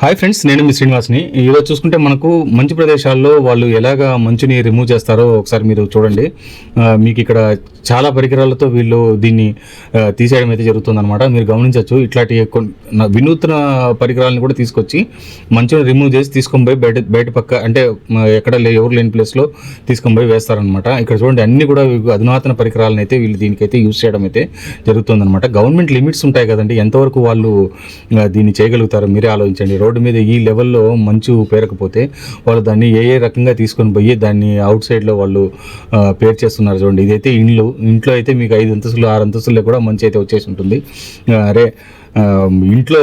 Hi friends, నేను మీ శ్రీనివాస్ని. ఈరోజు చూసుకుంటే మనకు మంచు ప్రదేశాల్లో వాళ్ళు ఎలాగా మంచుని రిమూవ్ చేస్తారో ఒకసారి మీరు చూడండి. మీకు ఇక్కడ చాలా పరికరాలతో వీళ్ళు దీన్ని తీసేయడం అయితే జరుగుతుందన్నమాట. మీరు గమనించవచ్చు, ఇట్లాంటి వినూత్న పరికరాలను కూడా తీసుకొచ్చి మంచుని రిమూవ్ చేసి తీసుకొని పోయి బయట పక్క అంటే ఎక్కడ ఎవరు లేని ప్లేస్లో తీసుకొని పోయి వేస్తారనమాట. ఇక్కడ చూడండి, అన్ని కూడా అధునాతన పరికరాలను అయితే వీళ్ళు దీనికైతే యూజ్ చేయడం అయితే జరుగుతుందన్నమాట. గవర్నమెంట్ లిమిట్స్ ఉంటాయి కదండి, ఎంతవరకు వాళ్ళు దీన్ని చేయగలుగుతారో మీరే ఆలోచించండి. రోడ్డు మీద ఈ లెవెల్లో మంచు పేరకపోతే వాళ్ళు దాన్ని ఏ రకంగా తీసుకొని పోయి దాన్ని అవుట్ సైడ్లో వాళ్ళు పేర్ చేస్తున్నారు చూడండి. ఇదైతే ఇంట్లో అయితే మీకు 5 అంతస్తులు 6 అంతస్తుల్లో కూడా మంచి అయితే వచ్చేసి ఉంటుంది. అరే ఇంట్లో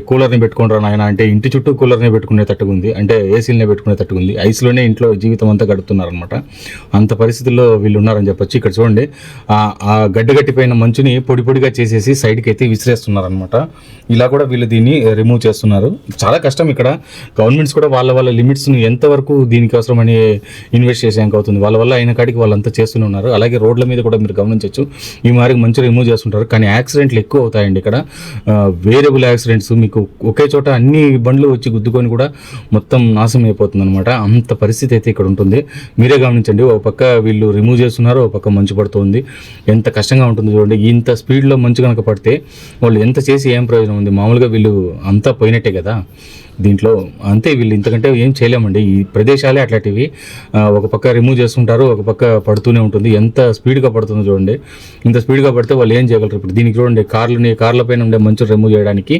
కూలర్ని పెట్టుకుంటారు నాయన అంటే ఇంటి చుట్టూ కూలర్ని పెట్టుకునే తట్టుగా ఉంది, అంటే ఏసీలనే పెట్టుకునే తట్టుగా ఉంది. ఐస్లోనే ఇంట్లో జీవితం అంతా గడుపుతున్నారనమాట. అంత పరిస్థితుల్లో వీళ్ళు ఉన్నారని చెప్పొచ్చు. ఇక్కడ చూడండి, ఆ గడ్డగట్టిపోయిన మంచుని పొడి పొడిగా చేసేసి సైడ్కి అయితే విసిరేస్తున్నారనమాట. ఇలా కూడా వీళ్ళు దీన్ని రిమూవ్ చేస్తున్నారు. చాలా కష్టం. ఇక్కడ గవర్నమెంట్స్ కూడా వాళ్ళ లిమిట్స్ని ఎంతవరకు దీనికి అవసరమని ఇన్వెస్ట్ చేసేందుకు అవుతుంది, వాళ్ళ వల్ల అయిన కాడికి వాళ్ళంతా చేస్తూనే ఉన్నారు. అలాగే రోడ్ల మీద కూడా మీరు గమనించవచ్చు, ఈ మారికి మంచు రిమూవ్ చేస్తుంటారు. కానీ యాక్సిడెంట్లు ఎక్కువ అవుతాయండి ఇక్కడ. వేరియబుల్ యాక్సిడెంట్స్, మీకు ఒకే చోట అన్ని బండ్లు వచ్చి గుద్దుకొని కూడా మొత్తం నాశనం అయిపోతుంది అనమాట. అంత పరిస్థితి అయితే ఇక్కడ ఉంటుంది. మీరే గమనించండి, ఒక పక్క వీళ్ళు రిమూవ్ చేస్తున్నారు, ఒక పక్క మంచు పడుతుంది. ఎంత కష్టంగా ఉంటుంది చూడండి. ఇంత స్పీడ్లో మంచు కనుక పడితే వాళ్ళు ఎంత చేసి ఏం ప్రయోజనం ఉంది? మామూలుగా వీళ్ళు అంతా పోయినట్టే కదా దీంట్లో. అంతే, వీళ్ళు ఇంతకంటే ఏం చేయలేమండి. ఈ ప్రదేశాలే అట్లాంటివి. ఒక పక్క రిమూవ్ చేస్తుంటారు, ఒక పక్క పడుతూనే ఉంటుంది. ఎంత స్పీడ్గా పడుతుందో చూడండి. ఇంత స్పీడ్గా పడితే వాళ్ళు ఏం చేయగలరు? ఇప్పుడు దీనికి చూడండి, కార్ల పైన ఉండే మంచు రిమూవ్ చేయడానికి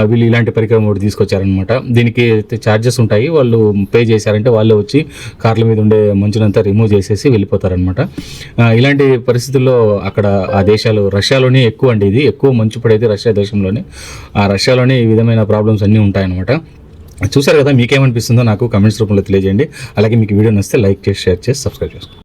వీళ్ళు ఇలాంటి పరికరం ఒకటి తీసుకొచ్చారనమాట. దీనికి ఛార్జెస్ ఉంటాయి, వాళ్ళు పే చేశారంటే వాళ్ళే వచ్చి కార్ల మీద ఉండే మంచునంతా రిమూవ్ చేసేసి వెళ్ళిపోతారనమాట. ఇలాంటి పరిస్థితుల్లో అక్కడ ఆ దేశాలు, రష్యాలోనే ఎక్కువ అండి, ఇది ఎక్కువ మంచు పడేది రష్యా దేశంలోనే. ఆ రష్యాలోనే ఈ విధమైన ప్రాబ్లమ్స్ అన్నీ ఉంటాయన్నమాట. చూసారు కదా, మీకేమనిపిస్తుందో నాకు కమెంట్స్ రూపంలో తెలియజేయండి. అలాగే మీకు వీడియో నచ్చితే లైక్ చేసి, షేర్ చేసి, సబ్స్క్రైబ్ చేసుకోండి.